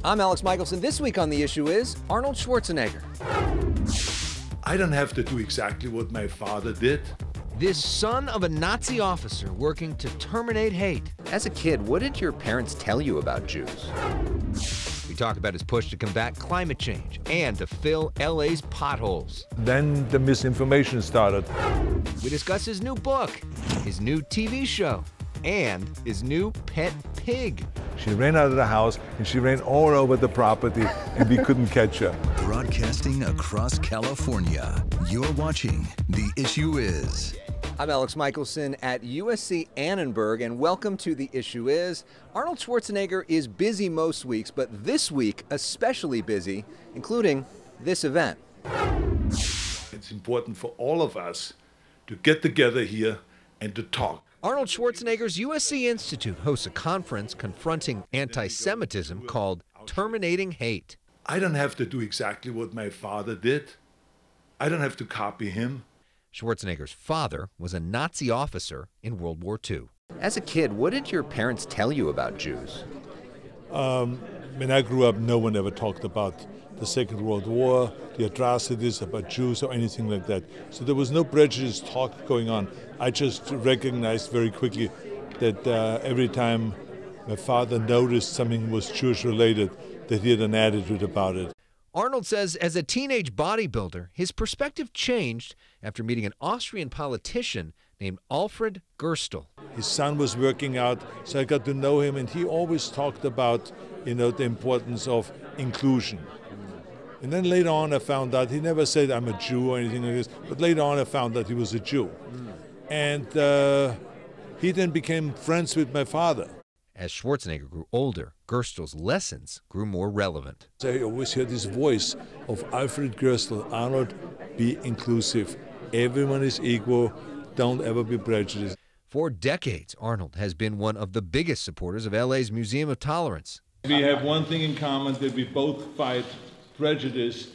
I'm Elex Michaelson. This week on The Issue is Arnold Schwarzenegger. I don't have to do exactly what my father did. This son of a Nazi officer working to terminate hate. As a kid, what did your parents tell you about Jews? We talk about his push to combat climate change and to fill LA's potholes. Then the misinformation started. We discuss his new book, his new TV show, and his new pet pig. She ran out of the house and she ran all over the property and we couldn't catch her. Broadcasting across California, you're watching The Issue Is. I'm Elex Michaelson at USC Annenberg, and welcome to The Issue Is. Arnold Schwarzenegger is busy most weeks, but this week especially busy, including this event. It's important for all of us to get together here and to talk. Arnold Schwarzenegger's USC Institute hosts a conference confronting anti-Semitism called Terminating Hate. I don't have to do exactly what my father did. I don't have to copy him. Schwarzenegger's father was a Nazi officer in World War II. As a kid, what did your parents tell you about Jews? When I grew up, no one ever talked about the Second World War, the atrocities about Jews or anything like that. So there was no prejudice talk going on. I just recognized very quickly that every time my father noticed something was Jewish related, that he had an attitude about it. Arnold says as a teenage bodybuilder, his perspective changed after meeting an Austrian politician named Alfred Gerstel. His son was working out, so I got to know him, and he always talked about, the importance of inclusion. And then later on I found out, he never said I'm a Jew or anything like this, but later on I found that he was a Jew. And he then became friends with my father. As Schwarzenegger grew older, Gerstel's lessons grew more relevant. I always heard this voice of Alfred Gerstel: Arnold, be inclusive. Everyone is equal. Don't ever be prejudiced. For decades, Arnold has been one of the biggest supporters of LA's Museum of Tolerance. We have one thing in common, that we both fight prejudice.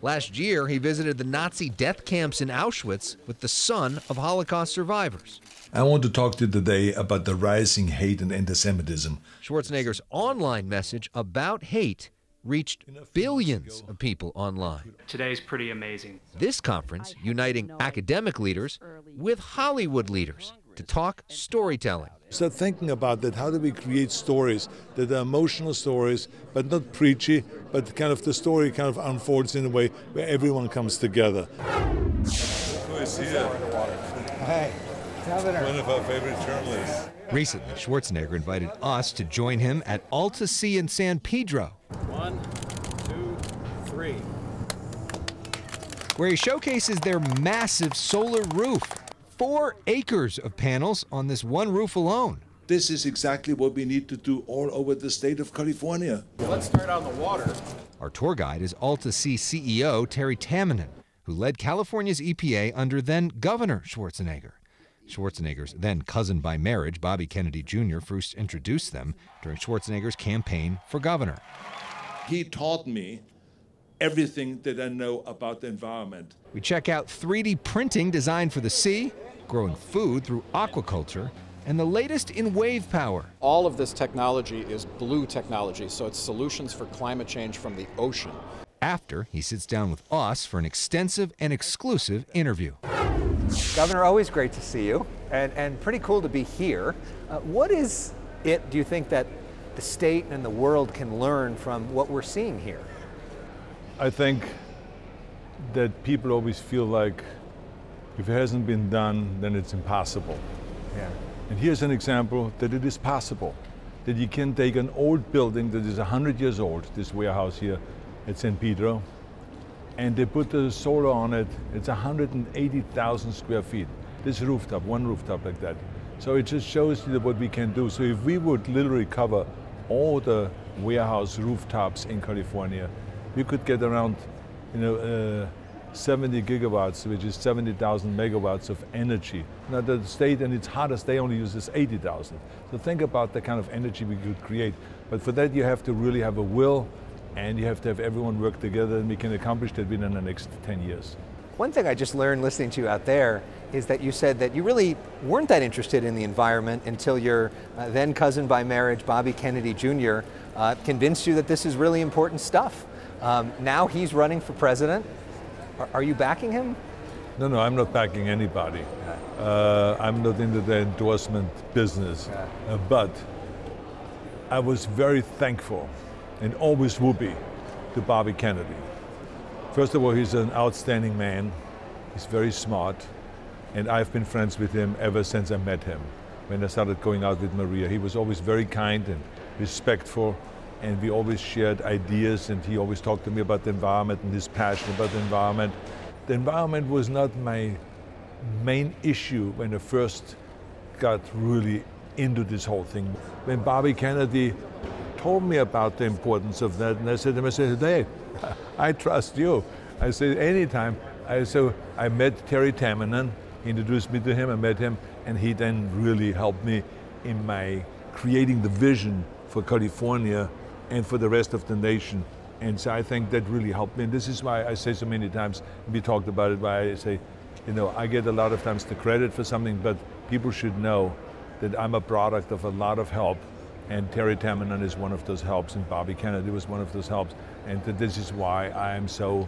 Last year, he visited the Nazi death camps in Auschwitz with the son of Holocaust survivors. I want to talk to you today about the rising hate and anti-Semitism. Schwarzenegger's online message about hate reached billions of people online. Today's pretty amazing. This conference uniting academic leaders with Hollywood leaders to talk storytelling. Start thinking about that. How do we create stories that are emotional stories, but not preachy, but kind of the story kind of unfolds in a way where everyone comes together. Who is here? Hey, Governor. One of our favorite journalists. Recently, Schwarzenegger invited us to join him at Alta Sea in San Pedro. 1, 2, 3. Where he showcases their massive solar roof. 4 acres of panels on this one roof alone. This is exactly what we need to do all over the state of California. Let's start on the water. Our tour guide is Alta Sea CEO Terry Tamminen, who led California's EPA under then Governor Schwarzenegger. Schwarzenegger's then cousin by marriage, Bobby Kennedy Jr., first introduced them during Schwarzenegger's campaign for governor. He taught me everything that I know about the environment. We check out 3D printing designed for the sea, growing food through aquaculture, and the latest in wave power. All of this technology is blue technology, so it's solutions for climate change from the ocean. After, he sits down with us for an extensive and exclusive interview. Governor, always great to see you, and pretty cool to be here. What is it, do you think, that the state and the world can learn from what we're seeing here? I think that people always feel like if it hasn't been done, then it's impossible. Yeah. And here's an example that it is possible, that you can take an old building that is 100 years old, this warehouse here at San Pedro, and they put the solar on it. It's 180,000 square feet. This rooftop, one rooftop like that. So it just shows you what we can do. So if we would literally cover all the warehouse rooftops in California, we could get around, 70 gigawatts, which is 70,000 megawatts of energy. Now the state, and it's hardest, they only uses 80,000. So think about the kind of energy we could create. But for that you have to really have a will, and you have to have everyone work together, and we can accomplish that within the next 10 years. One thing I just learned listening to you out there is that you said that you really weren't that interested in the environment until your then cousin by marriage, Bobby Kennedy Jr., convinced you that this is really important stuff. Now he's running for president. Are you backing him? No, I'm not backing anybody. I'm not into the endorsement business. But I was very thankful, and always will be, to Bobby Kennedy. First of all, he's an outstanding man. He's very smart. And I've been friends with him ever since I met him. When I started going out with Maria, he was always very kind and respectful, and we always shared ideas, and he always talked to me about the environment and his passion about the environment. The environment was not my main issue when I first got really into this whole thing. When Bobby Kennedy told me about the importance of that, and I said to him, hey, I trust you. I said, anytime. So I met Terry Tamminen. He introduced me to him, I met him, and he then really helped me in my creating the vision for California and for the rest of the nation. And so I think that really helped me. And this is why I say so many times, we talked about it, why I say, I get a lot of times the credit for something, but people should know that I'm a product of a lot of help. And Terry Tamminen is one of those helps, and Bobby Kennedy was one of those helps. And this is why I am so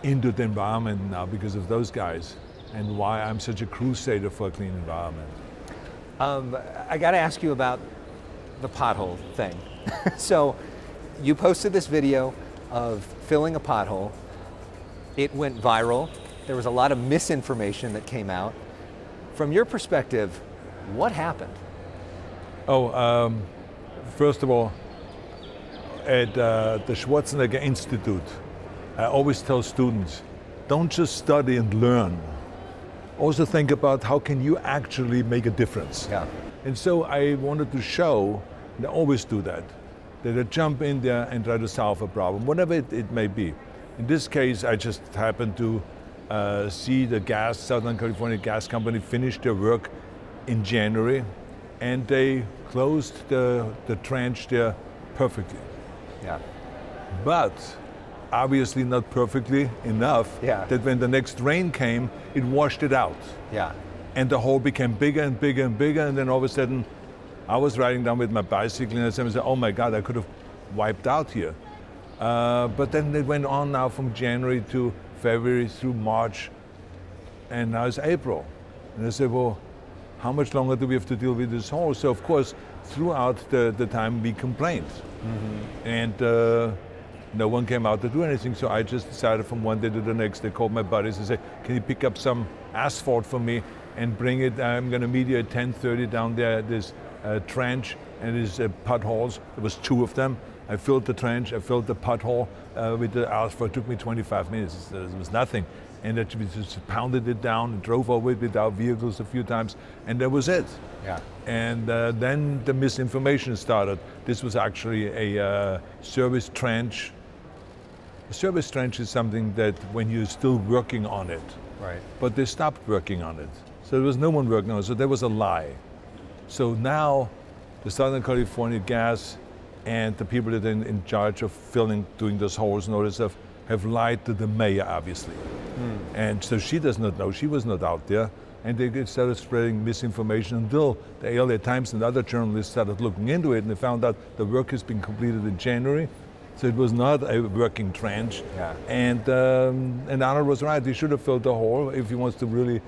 into the environment now, because of those guys, and why I'm such a crusader for a clean environment. I got to ask you about the pothole thing. So you posted this video of filling a pothole. It went viral. There was a lot of misinformation that came out. From your perspective, what happened? First of all, at the Schwarzenegger Institute, I always tell students, don't just study and learn. Also think about how can you actually make a difference. Yeah. And so I wanted to show, and I always do that I jump in there and try to solve a problem, whatever it may be. In this case, I just happened to see the Southern California Gas Company finish their work in January, and they closed the trench there perfectly. Yeah. But obviously not perfectly enough that when the next rain came, it washed it out. Yeah. And the hole became bigger and bigger and bigger, and then all of a sudden, I was riding down with my bicycle, and I said, oh my God, I could have wiped out here. But then it went on now from January to February through March, and now it's April. And I said, well, how much longer do we have to deal with this hole? So of course, throughout the time we complained. Mm-hmm. And no one came out to do anything, so I just decided from one day to the next, I called my buddies and said, can you pick up some asphalt for me and bring it? I'm gonna meet you at 10:30 down there at this trench, and there's potholes. There was 2 of them. I filled the trench, I filled the pothole with the asphalt. It took me 25 minutes, it was nothing. And we just pounded it down and drove over it with our vehicles a few times, and that was it. Yeah. And then the misinformation started. This was actually a service trench. A service trench is something that when you're still working on it, right. But they stopped working on it. So there was no one working on it, so there was a lie. So now the Southern California Gas and the people that are in charge of doing those holes and all this stuff have lied to the mayor, obviously. And so she does not know, she was not out there. And they started spreading misinformation until the LA Times and other journalists started looking into it, and they found out the work has been completed in January. So it was not a working trench. Yeah. And Arnold was right, he should have filled the hole if he wants to really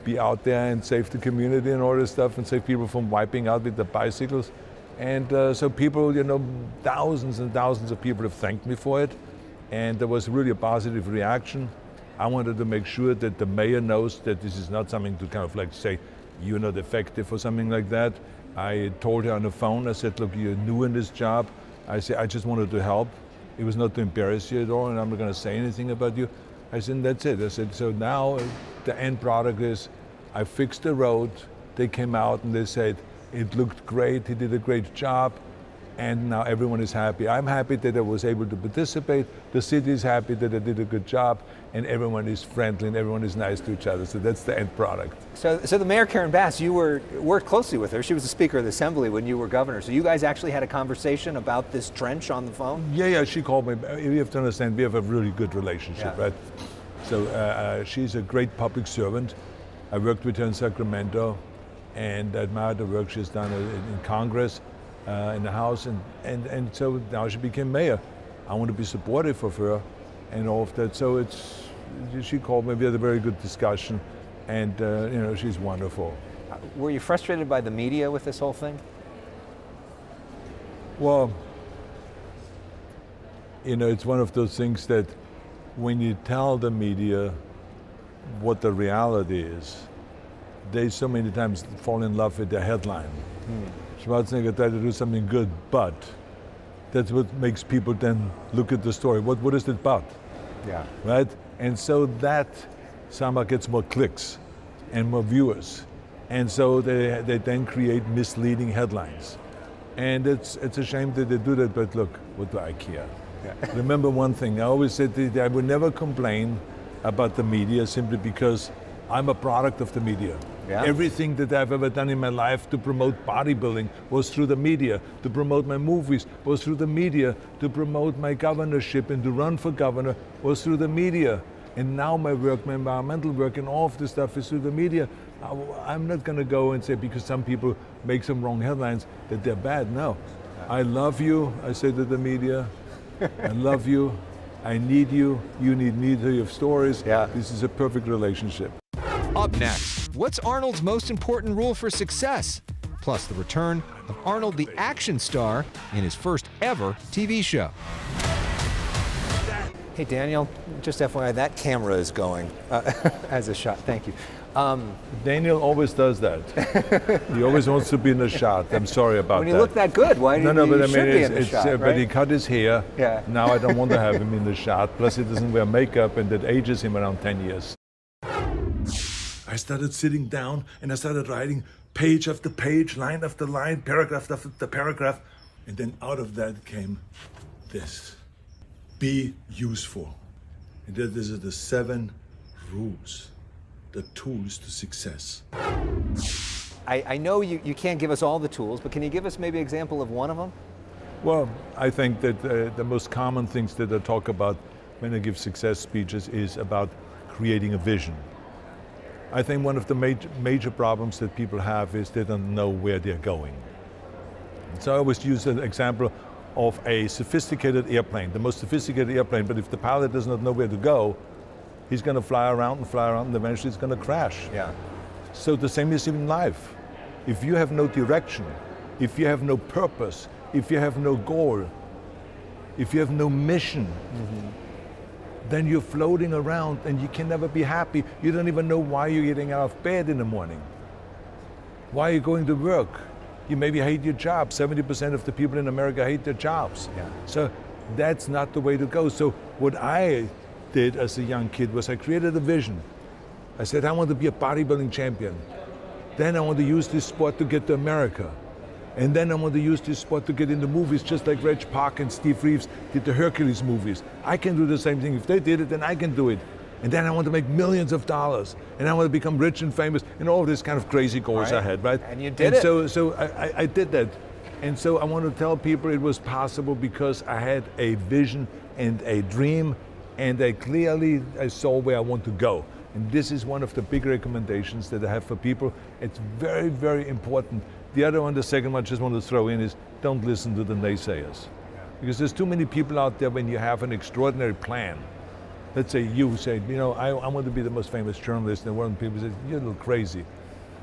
be out there and save the community and all this stuff, and save people from wiping out with the bicycles. And so people, thousands and thousands of people have thanked me for it, and there was really a positive reaction. I wanted to make sure that the mayor knows that this is not something to kind of like say, you're not effective or something like that. I told her on the phone, I said, look, you're new in this job. I said, I just wanted to help. It was not to embarrass you at all, and I'm not gonna say anything about you. I said, that's it. I said, so now the end product is, I fixed the road. They came out and they said, it looked great, he did a great job, and now everyone is happy. I'm happy that I was able to participate. The city is happy that I did a good job, and everyone is friendly and everyone is nice to each other. So that's the end product. So the mayor, Karen Bass, you worked closely with her. She was the Speaker of the Assembly when you were governor. So you guys actually had a conversation about this trench on the phone? Yeah, she called me. You have to understand, we have a really good relationship, right? So she's a great public servant. I worked with her in Sacramento, and I admired the work she's done in Congress, in the House, and so now she became mayor. I want to be supportive of her and all of that. So she called me, we had a very good discussion, and you know, she's wonderful. Were you frustrated by the media with this whole thing? Well, you know, it's one of those things that when you tell the media what the reality is, they so many times fall in love with the headline. Schwarzenegger tried to do something good, but that's what makes people then look at the story. What is it but? Yeah. Right? And so that somehow gets more clicks and more viewers. And so they then create misleading headlines. And it's a shame that they do that, but look, what do I care? Yeah. Remember one thing, I always said that I would never complain about the media simply because I'm a product of the media. Yeah. Everything that I've ever done in my life to promote bodybuilding was through the media. To promote my movies was through the media. To promote my governorship and to run for governor was through the media. And now my work, my environmental work and all of this stuff is through the media. I'm not going to go and say because some people make some wrong headlines that they're bad. No. I love you, I say to the media. I love you. I need you. You need me to tell you stories. Yeah. This is a perfect relationship. Up next, what's Arnold's most important rule for success? Plus the return of Arnold the action star in his first ever TV show. Hey Daniel, just FYI, that camera is going as a shot. Thank you. Daniel always does that. He always wants to be in the shot. I'm sorry about that. When you look that good, why do you but I mean, be in the shot, right? But he cut his hair. Yeah. Now I don't want to have him in the shot. Plus he doesn't wear makeup, and that ages him around 10 years. I started sitting down and I started writing page after page, line after line, paragraph after paragraph. And then out of that came this. Be useful. And these are the 7 rules, the tools to success. I know you can't give us all the tools, but can you give us maybe an example of one of them? Well, I think that the most common things that I talk about when I give success speeches is about creating a vision. I think one of the major problems that people have is they don't know where they're going. So I always use an example of a sophisticated airplane, the most sophisticated airplane, but if the pilot does not know where to go, he's going to fly around, and eventually it's going to crash. Yeah. So the same is in life. If you have no direction, if you have no purpose, if you have no goal, if you have no mission, then you're floating around and you can never be happy. You don't even know why you're getting out of bed in the morning. Why are you going to work? You maybe hate your job. 70% of the people in America hate their jobs. Yeah. So that's not the way to go. So what I did as a young kid was I created a vision. I said, I want to be a bodybuilding champion. Then I want to use this sport to get to America. And then I want to use this sport to get into movies just like Reg Park and Steve Reeves did the Hercules movies. I can do the same thing. If they did it, then I can do it. And then I want to make millions of dollars. And I want to become rich and famous. And all this kind of crazy goals I had, right? And you did it. So I did that. And so I want to tell people it was possible because I had a vision and a dream. And I saw where I want to go. And this is one of the big recommendations that I have for people. It's very, very important. The other one, the second one I just want to throw in is don't listen to the naysayers. Because there's too many people out there when you have an extraordinary plan. Let's say you say, you know, I want to be the most famous journalist in the world, and people say, you're a little crazy.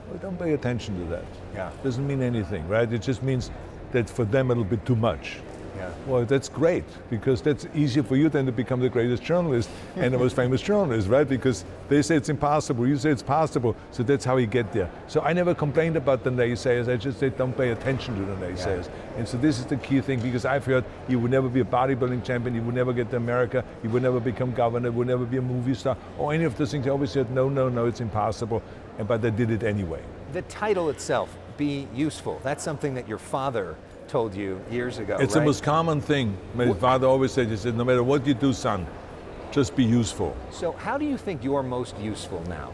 Well, don't pay attention to that. Yeah. It doesn't mean anything, right? It just means that for them it'll be too much. Yeah. Well, that's great, because that's easier for you then to become the greatest journalist and the most famous journalist, right? Because they say it's impossible, you say it's possible, so that's how you get there. So I never complained about the naysayers, I just said don't pay attention to the naysayers. Yeah. And so this is the key thing, because I've heard you would never be a bodybuilding champion, you would never get to America, you would never become governor, you would never be a movie star, or any of those things. I always said, no, it's impossible, but they did it anyway. The title itself, Be Useful, that's something that your father told you years ago, It's right? the most common thing. My father always said, he said, no matter what you do, son, just be useful. So how do you think you're most useful now?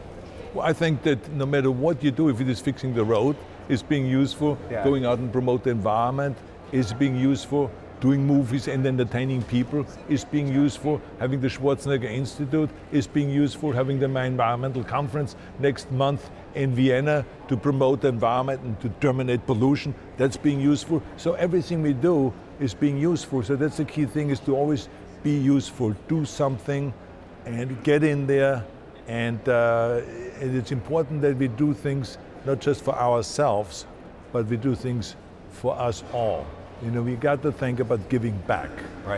Well, I think that no matter what you do, if it is fixing the road, is being useful. Yeah. Going out and promote the environment is being useful. doing movies and entertaining people is being useful. Having the Schwarzenegger Institute is being useful. Having the environmental conference next month in Vienna to promote the environment and to terminate pollution, that's being useful. So everything we do is being useful. So that's the key thing, is to always be useful. Do something and get in there. And it's important that we do things not just for ourselves, but we do things for us all. You know, we got to think about giving back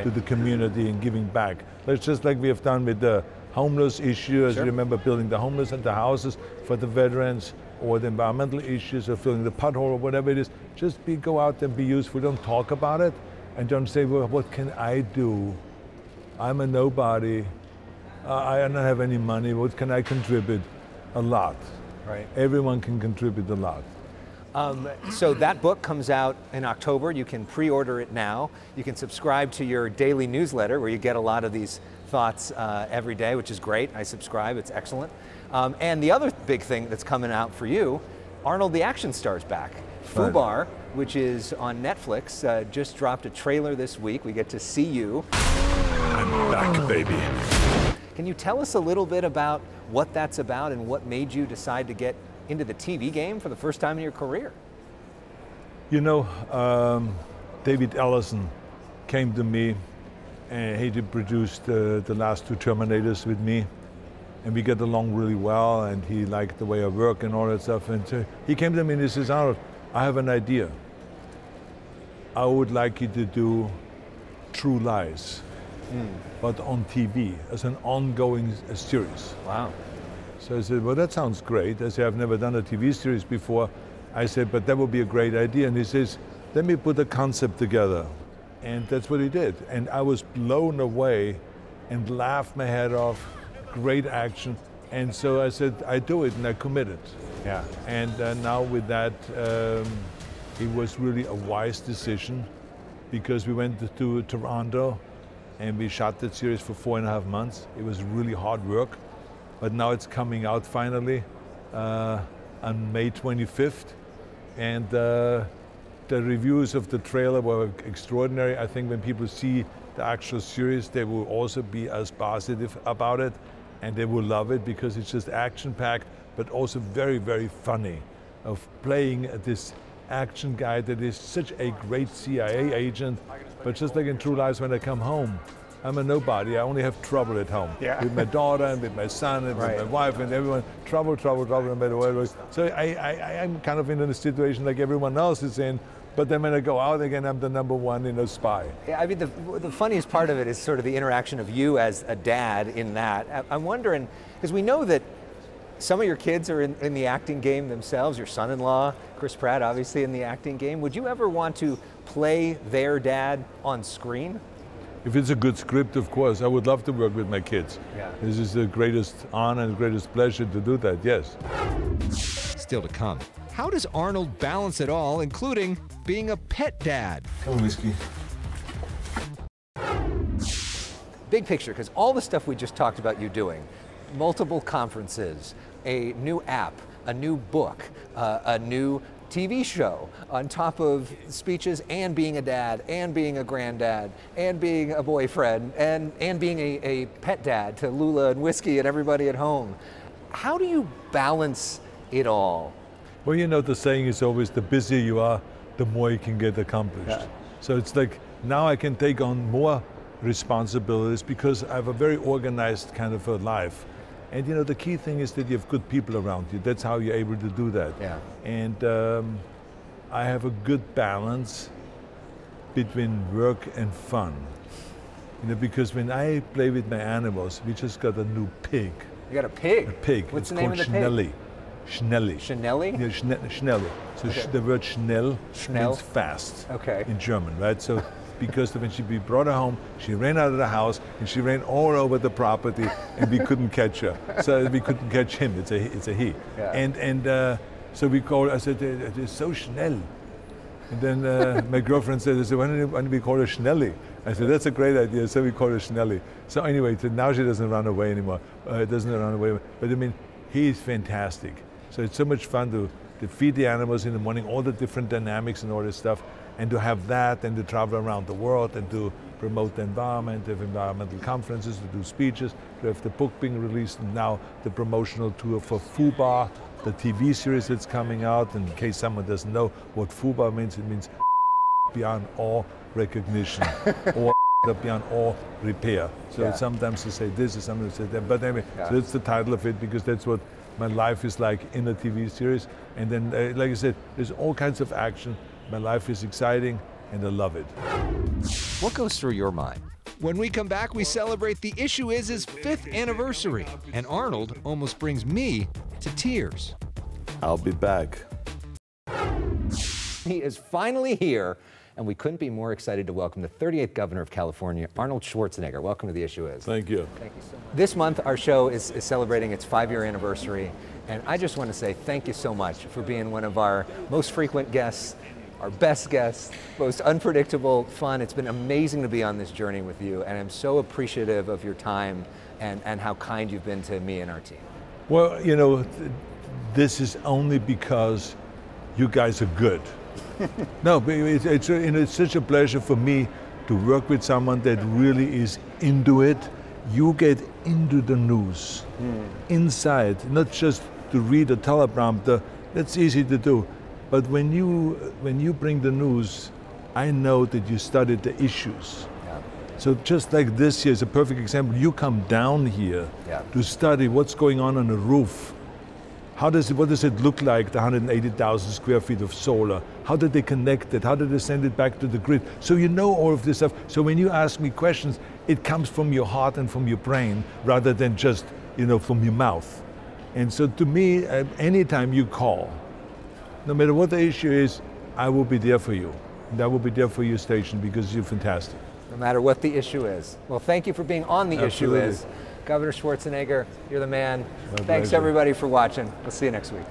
to the community and giving back. That's just like we have done with the homeless issue, as you remember, building the homeless and the houses for the veterans, or the environmental issues, or filling the pothole, or whatever it is. Just go out and be useful. Don't talk about it, and don't say, well, what can I do? I'm a nobody. I don't have any money. What can I contribute? A lot. Right. Everyone can contribute a lot. So that book comes out in October. You can pre-order it now. You can subscribe to your daily newsletter where you get a lot of these thoughts every day, which is great. I subscribe, it's excellent. And the other big thing that's coming out for you, Arnold the Action Star's back. Fubar, which is on Netflix, just dropped a trailer this week. We get to see you. I'm back, baby. Can you tell us a little bit about what that's about and what made you decide to get into the TV game for the first time in your career? You know, David Ellison came to me, and he produced the last two Terminators with me, and we get along really well, and he liked the way I work and all that stuff. And so he came to me and he says, Arnold, I have an idea. I would like you to do True Lies, but on TV as an ongoing series. Wow. So I said, well, that sounds great. I said, I've never done a TV series before. I said, but that would be a great idea. And he says, let me put a concept together. And that's what he did. And I was blown away and laughed my head off. Great action. And so I said, I do it, and I committed. Yeah. And now with that, it was really a wise decision, because we went to Toronto and we shot that series for 4.5 months. It was really hard work. But now it's coming out finally on May 25th. And the reviews of the trailer were extraordinary. I think when people see the actual series, they will also be as positive about it, and they will love it, because it's just action-packed, but also very, very funny, of playing this action guy that is such a great CIA agent. But just like in True Lies, when I come home, I'm a nobody. I only have trouble at home. Yeah. With my daughter and with my son and with my wife and everyone. Trouble, no matter what it was. So I'm kind of in a situation like everyone else is in. But then when I go out again, I'm the #1 spy. Yeah, I mean, the funniest part of it is sort of the interaction of you as a dad in that. I'm wondering, because we know that some of your kids are in the acting game themselves. Your son-in-law, Chris Pratt, obviously in the acting game. Would you ever want to play their dad on screen? If it's a good script, of course. I would love to work with my kids. Yeah. This is the greatest honor and greatest pleasure to do that, yes. Still to come. How does Arnold balance it all, including being a pet dad? Come on, whiskey. Big picture, because all the stuff we just talked about you doing, multiple conferences, a new app, a new book, a new TV show, on top of speeches, and being a dad, and being a granddad, and being a boyfriend, and being a pet dad to Lula and Whiskey and everybody at home. How do you balance it all? Well, you know, the saying is always, the busier you are, the more you can get accomplished. Yeah. So it's like, now I can take on more responsibilities because I have a very organized kind of a life. And you know, the key thing is that you have good people around you. That's how you're able to do that. Yeah. And I have a good balance between work and fun. You know, because when I play with my animals, we just got a new pig. You got a pig? A pig. What's it's the name of the Schnelli. pig? Schnelli. Schnelli? Yeah, Schnelli. So Okay. the word Schnell Schnell means fast Okay. in German, right? So because when we brought her home, she ran out of the house and she ran all over the property, and we couldn't catch her. So we couldn't catch him. It's a he. Yeah. And so we called. I said, "It's so schnell." And then my girlfriend said, "Why don't we call her Schnelli?" I said, "That's a great idea." So we called her Schnelli. So anyway, now she doesn't run away anymore. Doesn't run away. But I mean, he's fantastic. So it's so much fun to feed the animals in the morning, all the different dynamics and all this stuff. And to have that and to travel around the world and to promote the environment, to have environmental conferences, to do speeches, to have the book being released, and now the promotional tour for FUBAR, the TV series that's coming out. And in case someone doesn't know what FUBAR means, it means beyond all recognition, or beyond all repair. So sometimes they say this, and sometimes they say that. But anyway, so that's the title of it, because that's what my life is like in a TV series. And then, like I said, there's all kinds of action. My life is exciting, and I love it. What goes through your mind? When we come back, we celebrate The Issue Is' 5th anniversary, and Arnold almost brings me to tears. I'll be back. He is finally here, and we couldn't be more excited to welcome the 38th Governor of California, Arnold Schwarzenegger. Welcome to The Issue Is. Thank you. Thank you so much. This month, our show is celebrating its 5-year anniversary, and I just want to say thank you so much for being one of our most frequent guests, our best guests, most unpredictable, fun. It's been amazing to be on this journey with you, and I'm so appreciative of your time and how kind you've been to me and our team. Well, you know, this is only because you guys are good. No, but it's such a pleasure for me to work with someone that really is into it. You get into the news, inside, not just to read a teleprompter. That's easy to do. But when you bring the news, I know that you studied the issues. Yeah. So just like this here is a perfect example. You come down here to study what's going on the roof. What does it look like, the 180,000 square feet of solar? How did they connect it? How did they send it back to the grid? So you know all of this stuff. So when you ask me questions, it comes from your heart and from your brain rather than just, from your mouth. And so to me, anytime you call, no matter what the issue is, I will be there for you. And I will be there for your station because you're fantastic. No matter what the issue is. Well, thank you for being on The Absolutely. Issue Is. Governor Schwarzenegger, you're the man. My Thanks pleasure. everybody for watching. We'll see you next week.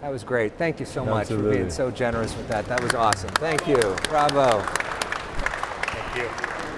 That was great. Thank you so much for being so generous with that. That was awesome. Thank you. Bravo. Thank you.